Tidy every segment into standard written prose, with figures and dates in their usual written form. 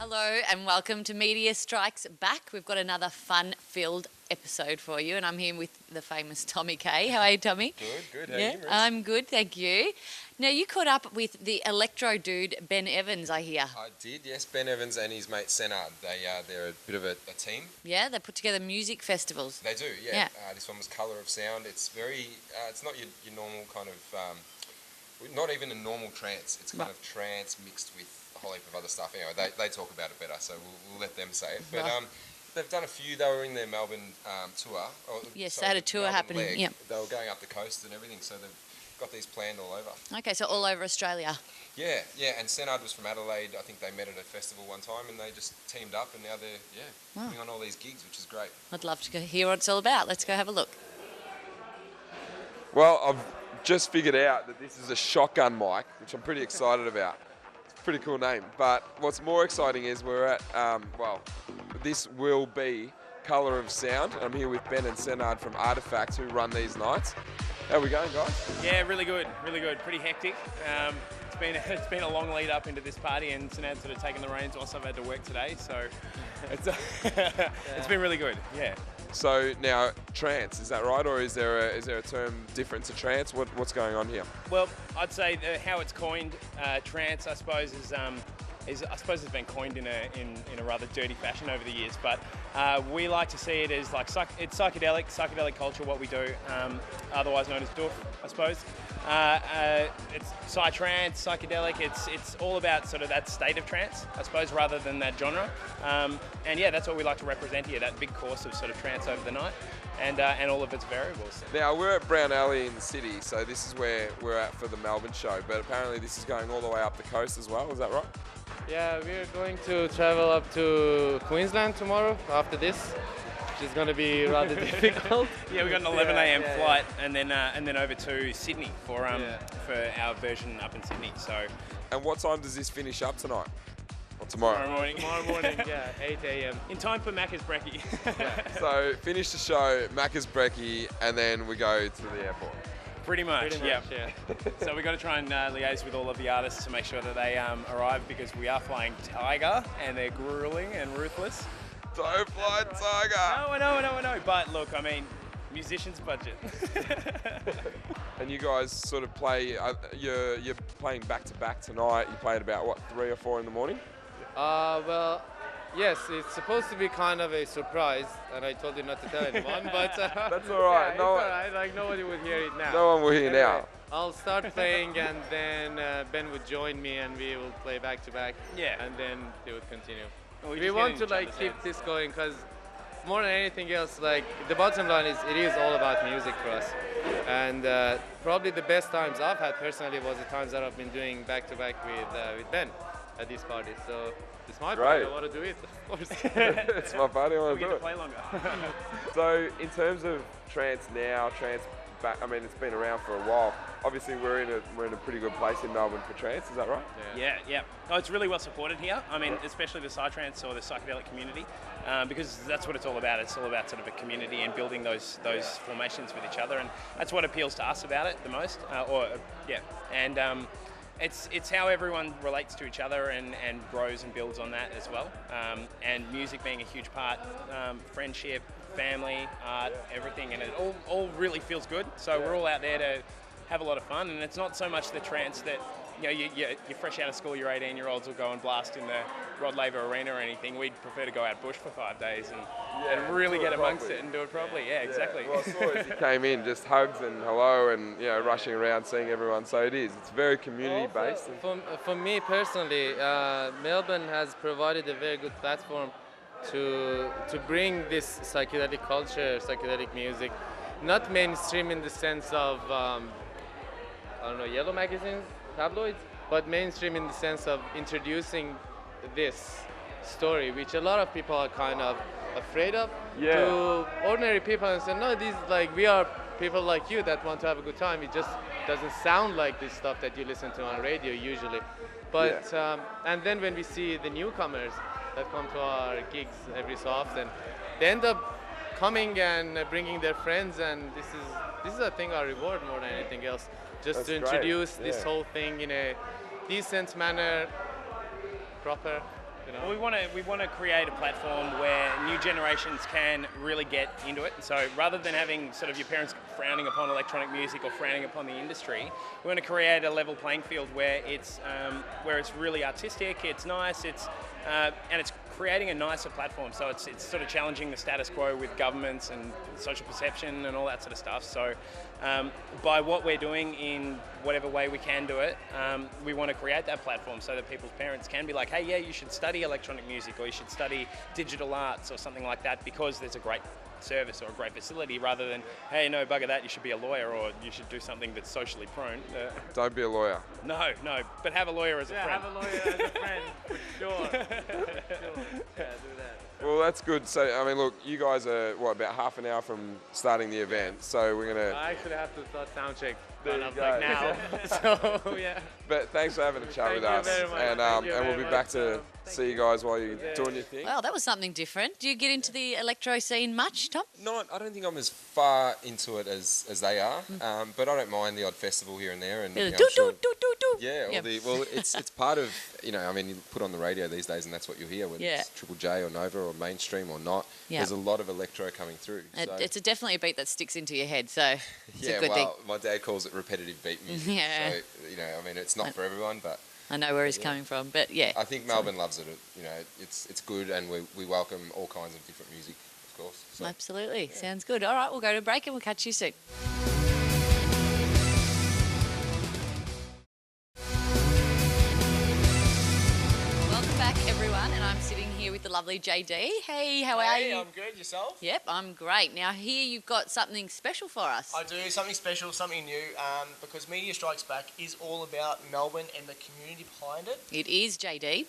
Hello and welcome to Media Strikes Back. We've got another fun-filled episode for you, and I'm here with the famous Tommy Kay. How are you, Tommy? Good. How are you, Maris? I'm good, thank you. Now, you caught up with the electro dude, Ben Evans, I hear. I did, yes. Ben Evans and his mate Senard. They're a bit of a team. Yeah, they put together music festivals. They do, yeah. This one was Colour of Sound. It's very, it's not your normal kind of, not even a normal trance. It's kind of trance mixed with a whole heap of other stuff. Anyway, they talk about it better, so we'll let them say it. But they've done a few. They were in their Melbourne tour. Yes, they had a tour happening. Yeah. They were going up the coast and everything, so they've got these planned all over. Okay, so all over Australia. Yeah, and Senard was from Adelaide. I think they met at a festival one time and they just teamed up and now they're putting on all these gigs, which is great. I'd love to go hear what it's all about. Let's go have a look. Well, I've just figured out that this is a shotgun mic, which I'm pretty excited about. It's a pretty cool name. But what's more exciting is we're at, this will be Colour of Sound. I'm here with Ben and Senard from Artifact, who run these nights. How are we going, guys? Yeah, really good. Pretty hectic. It's been a long lead up into this party, and Senad's sort of taken the reins whilst I've had to work today. So it's been really good. Yeah. So now, trance, is that right, or is there a term different to trance? What's going on here? Well, I'd say how it's coined, trance, I suppose, is I suppose it's been coined in a rather dirty fashion over the years, but we like to see it as like it's psychedelic culture. What we do, otherwise known as doof, I suppose. It's psytrance, psychedelic. It's all about sort of that state of trance, I suppose, rather than that genre. And yeah, that's what we like to represent here. That big course of sort of trance over the night, and all of its variables. Now we're at Brown Alley in the city, so this is where we're at for the Melbourne show. But apparently this is going all the way up the coast as well. Is that right? Yeah, we're going to travel up to Queensland tomorrow after this, which is going to be rather difficult. Yeah, we got an 11 a.m. flight, and then over to Sydney for our version up in Sydney. So. And what time does this finish up tonight? Or tomorrow? Tomorrow morning, yeah, 8 a.m. In time for Macca's brekkie. So finish the show, Macca's brekkie, and then we go to the airport. Pretty much, yeah. So we've got to try and liaise with all of the artists to make sure that they arrive, because we are flying Tiger and they're grueling and ruthless. Don't fly Tiger! No, I know. But look, I mean, musician's budget. And you guys sort of play, you're playing back to back tonight. You play at about, what, 3 or 4 in the morning? Well, yes, it's supposed to be kind of a surprise, and I told you not to tell anyone, but... That's all right. Yeah, it's all right. Like, nobody would hear it now. No one will hear now. I'll start playing, and then Ben would join me, and we will play back to back. Yeah. And then they would continue. Well, we want to like keep this going, because more than anything else, like the bottom line is it is all about music for us. And probably the best times I've had personally was the times that I've been doing back to back with Ben at these parties. So it's my party. I want to do it, of course. It's my party. I want to do to it. play longer. So in terms of trance now, trance back, I mean, it's been around for a while. Obviously, we're in a pretty good place in Melbourne for trance. Is that right? Yeah. Oh, it's really well supported here. I mean, especially the psytrance or the psychedelic community, because that's what it's all about. It's all about sort of a community and building those formations with each other, and that's what appeals to us about it the most. And it's how everyone relates to each other and grows and builds on that as well. And music being a huge part, friendship, family, art, everything, and it all really feels good. So we're all out there to have a lot of fun, and it's not so much the trance that, you know, you're fresh out of school, your 18-year-olds will go and blast in the Rod Laver Arena or anything. We'd prefer to go out bush for 5 days and really get amongst it and do it properly. Yeah, exactly. Well, I saw as you came in, just hugs and hello and, you know, rushing around seeing everyone. So it's very community-based. For me personally, Melbourne has provided a very good platform to bring this psychedelic culture, psychedelic music, not mainstream in the sense of, yellow magazines, tabloids, but mainstream in the sense of introducing this story, which a lot of people are kind of afraid of, to ordinary people, and say, no, we are people like you that want to have a good time. It just doesn't sound like this stuff that you listen to on radio usually. But and then when we see the newcomers that come to our gigs every so often, they end up coming and bringing their friends, and this is I think our reward more than anything else, just to introduce this whole thing in a decent manner, proper, You know? Well, we want to create a platform where new generations can really get into it. So rather than having sort of your parents frowning upon electronic music or frowning upon the industry, we want to create a level playing field where it's really artistic, it's nice, and it's creating a nicer platform. So it's sort of challenging the status quo with governments and social perception and all that sort of stuff. So by what we're doing in whatever way we can do it, we want to create that platform so that people's parents can be like, hey, yeah, you should study electronic music or you should study digital arts or something like that because there's a great service or a great facility, rather than, hey, no, bugger that, you should be a lawyer or you should do something that's socially prone. Don't be a lawyer. No, but have a lawyer as a friend. Yeah, have a lawyer as a friend, for sure. Yeah, do that. Well, that's good. So, I mean, look, you guys are, about half an hour from starting the event, so we're going to... I actually have to start sound check There kind you of like go. now. So, yeah. But thanks for having a chat with us. Very much. And, Thank you and we'll very be back much. to see you guys while you're doing your thing. Well, that was something different. Do you get into the electro scene much, Tom? I don't think I'm as far into it as they are, but I don't mind the odd festival here and there. And Do, I'm do, sure- do, do, do. Yeah, Yep. it's part of, I mean, you put on the radio these days and that's what you hear, whether Yeah. it's Triple J or Nova or mainstream or not. Yeah. There's a lot of electro coming through. So, It's definitely a beat that sticks into your head, so it's yeah, a good thing. my dad calls it repetitive beat music. Yeah. So, I mean, it's not for everyone, but I know where he's coming from, but yeah. I think Melbourne loves it. It's good, and we welcome all kinds of different music, of course. So. Absolutely. Sounds good. All right, we'll go to break and we'll catch you soon. Welcome back, everyone, and I'm sitting here with the lovely JD. Hey, how are you? I'm good. Yourself? Yep, I'm great. Now, here you've got something special for us. I do something special, something new, because Media Strikes Back is all about Melbourne and the community behind it. It is, JD.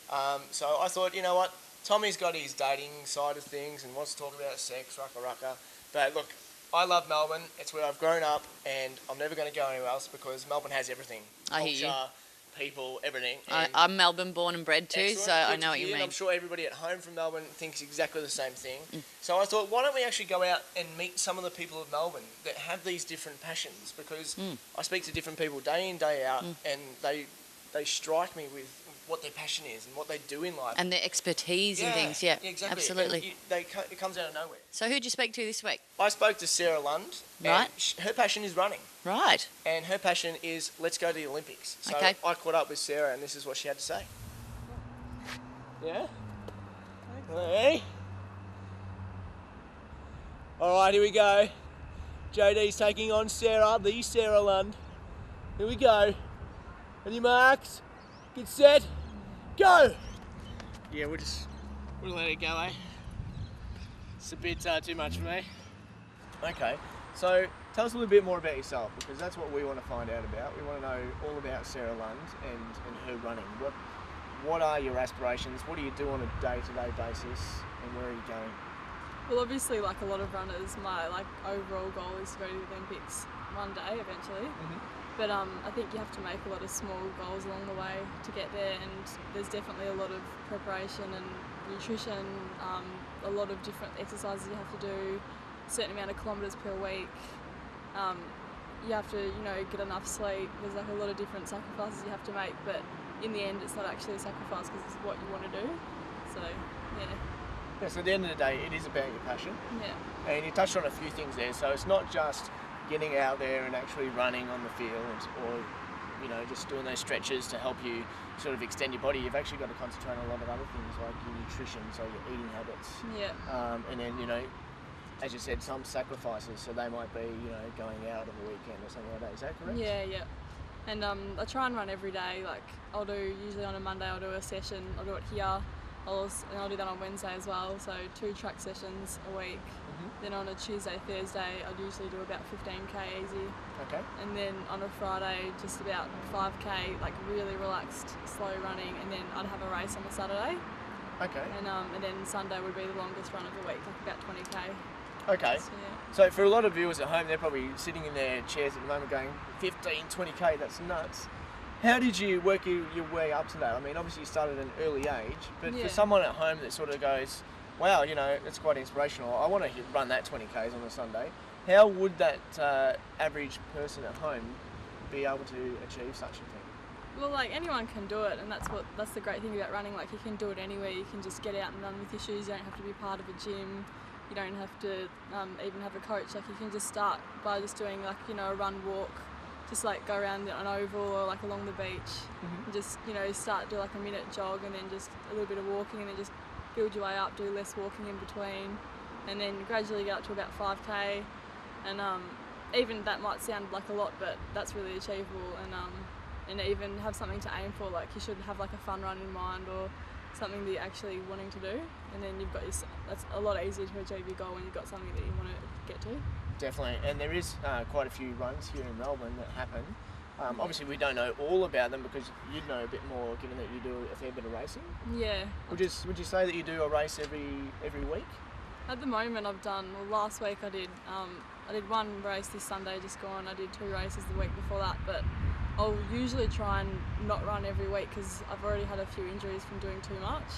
So I thought, you know what, Tommy's got his dating side of things and wants to talk about sex, rucka. But look, I love Melbourne. It's where I've grown up, and I'm never going to go anywhere else because Melbourne has everything. I hear you. Culture, people, everything. I'm Melbourne born and bred too, Excellent. so I Good know to what you hear. mean. I'm sure everybody at home from Melbourne thinks exactly the same thing. So I thought, why don't we actually go out and meet some of the people of Melbourne that have these different passions? Because I speak to different people day in, day out, and they strike me with what their passion is and what they do in life. And their expertise and things, yeah, exactly. absolutely. And it comes out of nowhere. So who'd you speak to this week? I spoke to Sarah Lund, Right. and her passion is running. Right. And her passion is, let's go to the Olympics. So Okay. I caught up with Sarah, and this is what she had to say. Yeah? Hey. All right, here we go. JD's taking on Sarah, the Sarah Lund. Here we go. On your marks, get set, go! Yeah, we'll let it go, eh? It's a bit too much for me. Okay, so tell us a little bit more about yourself, because that's what we want to find out about. We want to know all about Sarah Lund and her running. What are your aspirations? What do you do on a day-to-day basis, and where are you going? Well, obviously, like a lot of runners, my overall goal is to go to the Olympics one day eventually. But I think you have to make a lot of small goals along the way to get there, and there's definitely a lot of preparation and nutrition, a lot of different exercises you have to do, a certain amount of kilometres per week. You have to, get enough sleep. There's like a lot of different sacrifices you have to make, but in the end, it's not actually a sacrifice because it's what you want to do. So, yeah. Yeah, so at the end of the day, it is about your passion. Yeah. And you touched on a few things there, so it's not just getting out there and actually running on the field or, just doing those stretches to help you sort of extend your body. You've actually got to concentrate on a lot of other things like your nutrition, so your eating habits. Yeah. And then, as you said, some sacrifices, so they might be, going out on the weekend or something like that. Is that correct? Yeah. And I try and run every day. Like usually on a Monday I'll do a session. I'll do it here. I'll do that on Wednesday as well. So 2 track sessions a week. Then on a Tuesday, Thursday, I'd usually do about 15k easy. Okay. And then on a Friday, just about 5k, like really relaxed, slow running. And then I'd have a race on a Saturday. Okay. And then Sunday would be the longest run of the week, like about 20k. Okay. So, yeah. So for a lot of viewers at home, they're probably sitting in their chairs at the moment going, 15, 20k, that's nuts. How did you work your way up to that? I mean, obviously you started at an early age, but Yeah. for someone at home that sort of goes, wow, that's quite inspirational. I want to run that 20k's on a Sunday. How would that average person at home be able to achieve such a thing? Well, like anyone can do it, and that's the great thing about running. Like you can do it anywhere. You can just get out and run with your shoes. You don't have to be part of a gym. You don't have to even have a coach. Like you can just start by just doing like a run walk, just like go around an oval or like along the beach. And just start do like a minute jog and then just a little bit of walking and then just build your way up. Do less walking in between, and then gradually get up to about 5k. And even that might sound like a lot, but that's really achievable. And even have something to aim for. Like you should have like a fun run in mind or something that you're actually wanting to do, and then you've got that's a lot easier to achieve your goal when you've got something that you want to get to. Definitely, and there is quite a few runs here in Melbourne that happen. Obviously, we don't know all about them because you'd know a bit more, given that you do a fair bit of racing. Yeah. Would you say that you do a race every week? At the moment, last week I did one race this Sunday just gone. I did 2 races the week before that, but I'll usually try and not run every week because I've already had a few injuries from doing too much.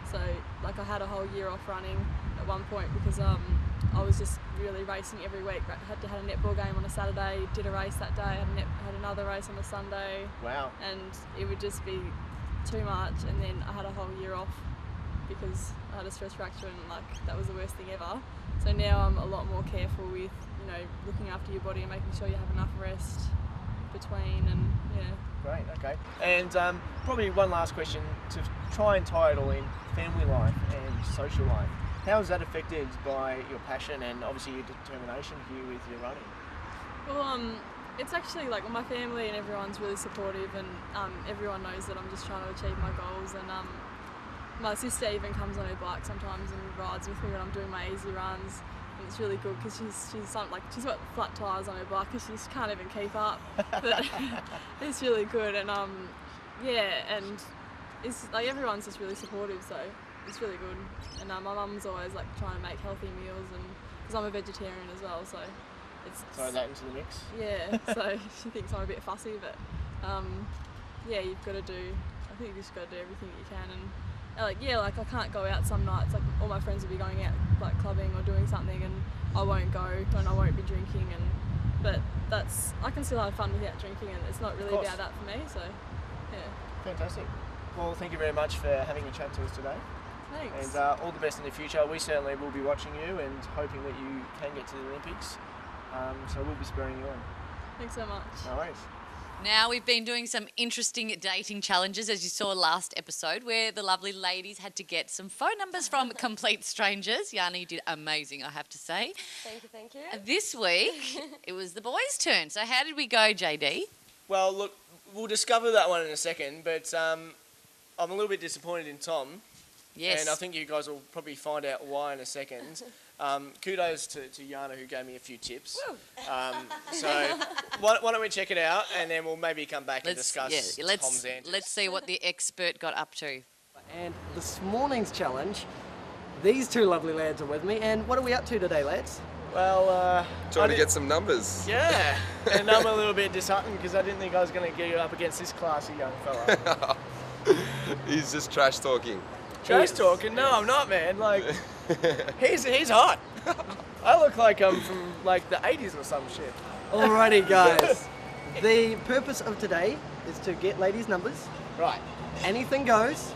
So like I had a whole year off running at one point because I was just really racing every week. I had a netball game on a Saturday, did a race that day, had another race on a Sunday. Wow. And it would just be too much, and then I had a whole year off because I had a stress fracture and like that was the worst thing ever. So now I'm a lot more careful with looking after your body and making sure you have enough rest between, and Great, okay. And probably one last question to try and tie it all in: family life and social life. How is that affected by your passion and obviously your determination here with your running? Well, it's actually like my family and everyone's really supportive, and everyone knows that I'm just trying to achieve my goals. And my sister even comes on her bike sometimes and rides with me when I'm doing my easy runs. And it's really good because she's got flat tyres on her bike and she just can't even keep up. But it's really good, and and it's like everyone's just really supportive, so it's really good. And my mum's always like trying to make healthy meals, and because I'm a vegetarian as well, so it's throw that into the mix. Yeah, so she thinks I'm a bit fussy, but you've got to do. I think you just got to do everything that you can, and like I can't go out some nights. Like all my friends will be going out like clubbing or doing something, and I won't go and I won't be drinking. But I can still have fun without drinking, and it's not really about that for me. So yeah. Fantastic. Well, thank you very much for having a chat to us today. Thanks. And all the best in the future. We certainly will be watching you and hoping that you can get to the Olympics. So we'll be spurring you on. Thanks so much. No worries. Now we've been doing some interesting dating challenges, as you saw last episode, where the lovely ladies had to get some phone numbers from complete strangers. Yana, you did amazing, I have to say. Thank you. This week, it was the boys' turn. So how did we go, JD? Well, look, we'll discover that one in a second, but I'm a little bit disappointed in Tom. Yes. And I think you guys will probably find out why in a second. Kudos to Yana, who gave me a few tips. So why don't we check it out, and then we'll maybe come back and discuss Tom's answers. Let's see what the expert got up to. And this morning's challenge, these two lovely lads are with me. And what are we up to today, lads? Well, trying to get some numbers. Yeah, and I'm a little bit disheartened because I didn't think I was going to get you up against this classy young fella. He's just trash talking. Trash talking? No, I'm not, man. Like, he's hot. I look like I'm from like the 80s or some shit. Alrighty, guys. The purpose of today is to get ladies' numbers. Right. Anything goes.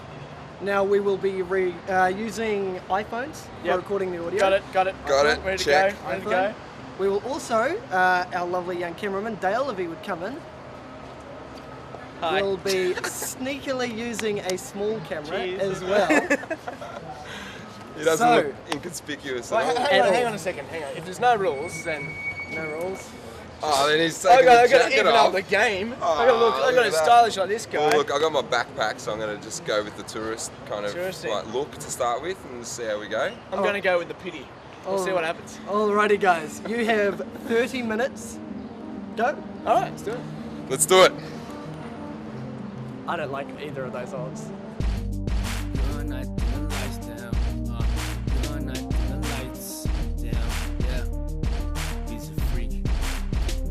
Now we will be using iPhones for recording the audio. Got it. Ready Check. to go. We will also, our lovely young cameraman Dale, if he would come in, will be sneakily using a small camera as well. He doesn't look inconspicuous at all. Hang on a second. If there's no rules, then no rules. Oh, then he's taking the jacket even off. up the game. Oh, I got to stylish like this guy. Well, look, I got my backpack, so I'm going to just go with the tourist kind of like look to start with, and see how we go. I'm going to go with the pity. We'll see what happens. Alrighty, guys. You have 30 minutes. Go. All right, let's do it. Let's do it. I don't like either of those odds. Good night, the lights down. Good night, the lights down. Yeah, he's a freak.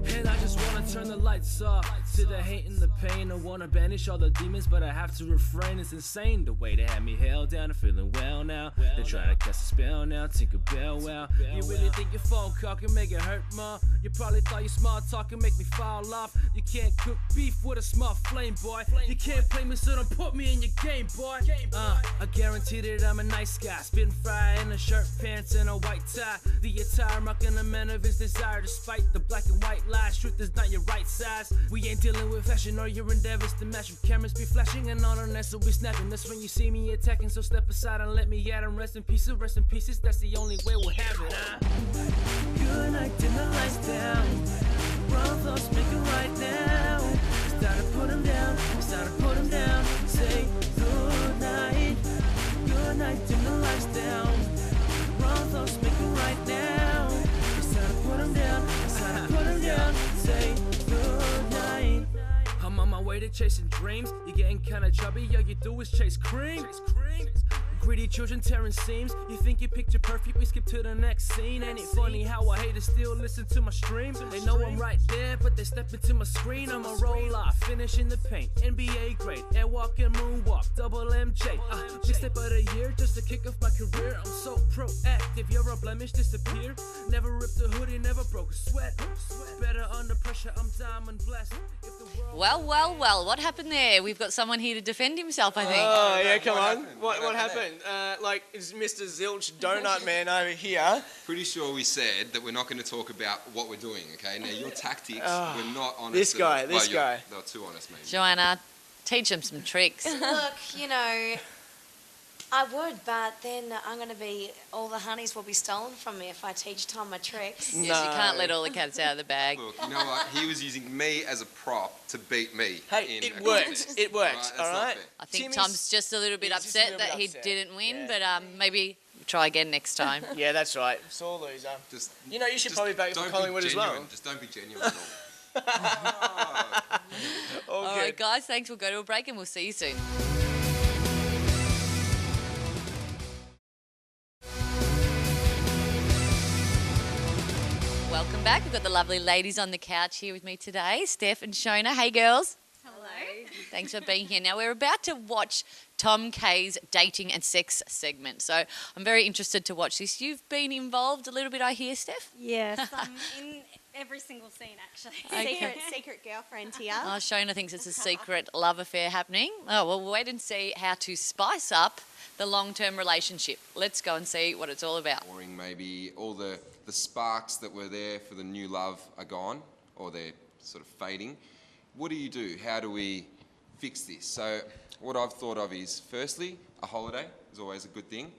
And I just wanna turn the lights off. To the hate and the pain, I wanna banish all the demons, but I have to refrain. It's insane the way they had me held down and feeling well now. They try to cast a spell now, Tinkerbell, wow. You really think your phone call can make it hurt more? You probably thought your smart talk can make me fall off. You can't cook beef with a small flame, boy. You can't play me, so don't put me in your game, boy. I guarantee that I'm a nice guy, spitting fire in a shirt, pants, and a white tie. The attire marking a man of his desire, despite the black and white lies. Truth is not your right size. We ain't dealing with fashion or your endeavors to match. With cameras be flashing and on our nets will be snapping. That's when you see me attacking, so step aside and let me at him. Rest in pieces, rest in pieces. That's the only way we'll have it. Good night, dim the lights down. Wrong thoughts, make it right now. It's time to put 'em down. It's time to put 'em down. Say good night. Good night, dim the lights down. Wrong thoughts, make it right now. It's time to put 'em down. It's time to put 'em down. Say good night. I'm on my way to chasing dreams. You're getting kinda chubby, all you do is chase cream. Greedy children tearing seams. You think you picture perfect, we skip to the next scene. Ain't it funny how I haters still listen to my streams? They know I'm right there, but they step into my screen. I'm a roll off, finish in the paint. NBA grade, airwalk and moonwalk, double MJ. Next step of the year, just to kick off my career. I'm so proactive, you're a blemish, disappear. Never ripped a hoodie, never broke a sweat. Better under pressure, I'm diamond blessed. Well, what happened there? We've got someone here to defend himself, I think. Oh, yeah, come on. What happened? Like, it's Mr. Zilch Donut Man over here. Pretty sure we said that we're not going to talk about what we're doing, okay? Now, your tactics were not honest. This guy. They were too honest, maybe. Joanna, teach him some tricks. Look, you know, I would, but then all the honeys will be stolen from me if I teach Tom my tricks. Yes, you can't let all the cats out of the bag. Look, you know what? He was using me as a prop to beat me. Hey, it worked. It worked, all right? I think Tom's just a little bit upset that he didn't win, but maybe try again next time. Yeah, that's right. Sore loser. You should probably vote for Collingwood as well. Just don't be genuine. All right, guys, thanks. We'll go to a break and we'll see you soon. Welcome back. We've got the lovely ladies on the couch here with me today, Steph and Shona. Hey, girls. Hello. Thanks for being here. Now, we're about to watch Tom K's dating and sex segment, so I'm very interested to watch this. You've been involved a little bit, I hear, Steph? Yes, I'm in every single scene, actually. Okay. Secret girlfriend here. Oh, Shona thinks it's a secret love affair happening. Oh, well, we'll wait and see how to spice up the long-term relationship. Let's go and see what it's all about. Boring, maybe. All the sparks that were there for the new love are gone, or they're sort of fading. What do you do? How do we fix this? So what I've thought of is, firstly, a holiday is always a good thing.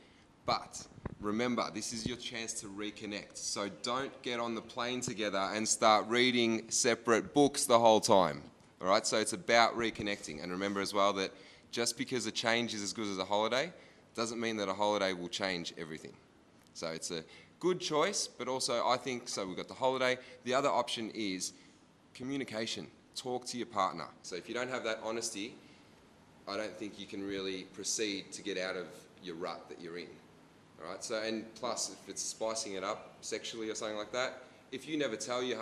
But remember, this is your chance to reconnect. So don't get on the plane together and start reading separate books the whole time. All right? So it's about reconnecting. And remember as well that just because a change is as good as a holiday doesn't mean that a holiday will change everything. So it's a good choice, but also I think, so we've got the holiday. The other option is communication. Talk to your partner. So if you don't have that honesty, I don't think you can really proceed to get out of your rut that you're in. All right. So, and plus, if it's spicing it up sexually or something like that, if you never tell your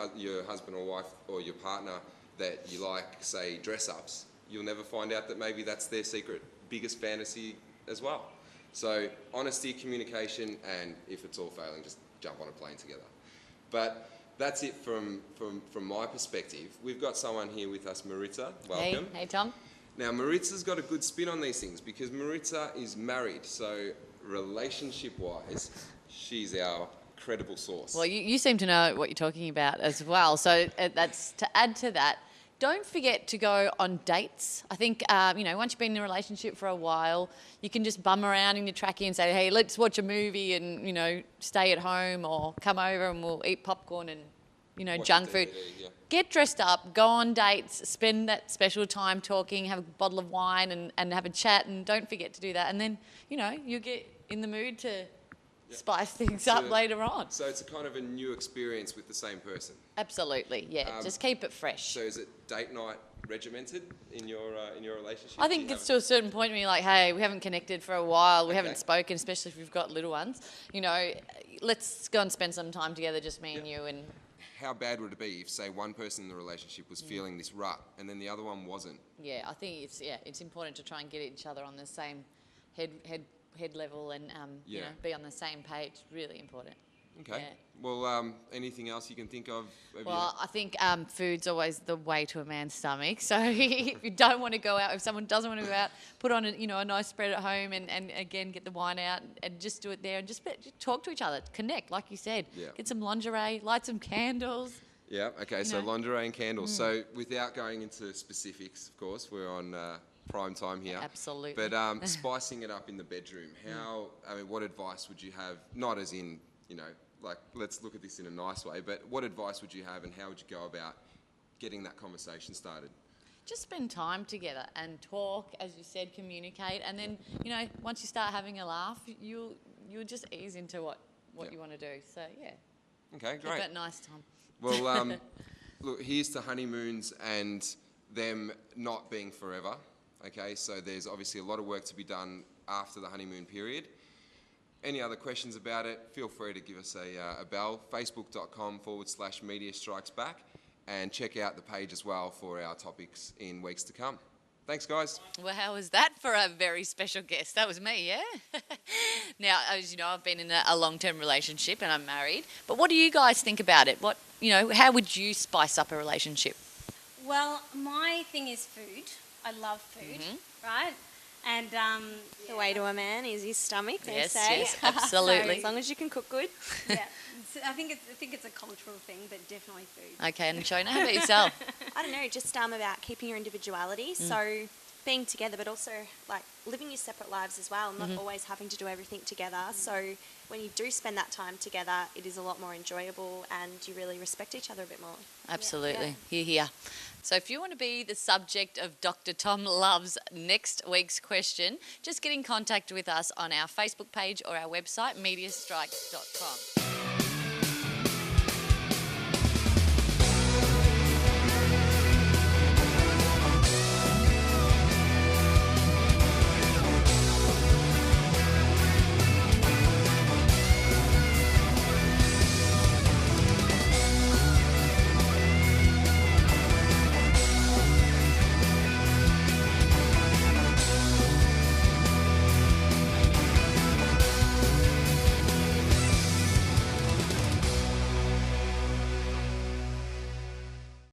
husband or wife or your partner that you like, say, dress-ups, you'll never find out that maybe that's their secret biggest fantasy as well. So, honesty, communication, and if it's all failing, just jump on a plane together. But that's it from my perspective. We've got someone here with us, Maritza. Welcome. Hey, Tom. Now, Maritza's got a good spin on these things because Maritza is married. So, relationship-wise, she's our credible source. Well, you seem to know what you're talking about as well. So that's to add to that. Don't forget to go on dates. I think, once you've been in a relationship for a while, you can just bum around in your trackie and say, hey, let's watch a movie and, stay at home or come over and we'll eat popcorn and, Watch junk DVD, food. yeah. Get dressed up, go on dates, spend that special time talking, have a bottle of wine and have a chat, and don't forget to do that. And then, you get in the mood to spice things up later on. So it's a kind of a new experience with the same person. Absolutely, yeah. Just keep it fresh. So is it date night regimented in your relationship? I think it's to a certain point where you're like, hey, we haven't connected for a while, we haven't spoken, especially if we've got little ones. Let's go and spend some time together, just me and you. And how bad would it be if, say, one person in the relationship was feeling this rut and then the other one wasn't? Yeah, I think it's important to try and get each other on the same head level and you know, be on the same page. Really important. Okay. Yeah. Well, anything else you can think of? Well, I think food's always the way to a man's stomach. So if you don't want to go out, if someone doesn't want to go out, put on a nice spread at home and again get the wine out and just do it there and just talk to each other, connect, like you said. Yeah. Get some lingerie, light some candles. Yeah. Okay. So know. lingerie and candles. So without going into specifics, of course, we're on prime time here. Absolutely. But spicing it up in the bedroom. How? I mean, what advice would you have? Not as in, you know, like, let's look at this in a nice way, but what advice would you have and how would you go about getting that conversation started? Just spend time together and talk, as you said, communicate, and then, you know, once you start having a laugh, you'll just ease into what you want to do. So, yeah. Okay, Keep great. it nice, Tom. Well, look, here's to honeymoons and them not being forever. Okay, so there's obviously a lot of work to be done after the honeymoon period. Any other questions about it, feel free to give us a bell, facebook.com/Media Strikes Back, and check out the page as well for our topics in weeks to come. Thanks, guys. Well, how was that for a very special guest? That was me, yeah? Now, as you know, I've been in a long-term relationship and I'm married. But what do you guys think about it? How would you spice up a relationship? Well, my thing is food. I love food, right? And The way to a man is his stomach, they Yes, say. yes, absolutely. As long as you can cook good. yeah, I think it's a cultural thing, but definitely food. Okay, and Shona, how about yourself? I don't know, just about keeping your individuality. So being together, but also like living your separate lives as well, not always having to do everything together. So when you do spend that time together, it is a lot more enjoyable and you really respect each other a bit more. Absolutely. Hear, hear. So if you want to be the subject of Dr. Tom Love's next week's question, just get in contact with us on our Facebook page or our website, mediastrikes.com.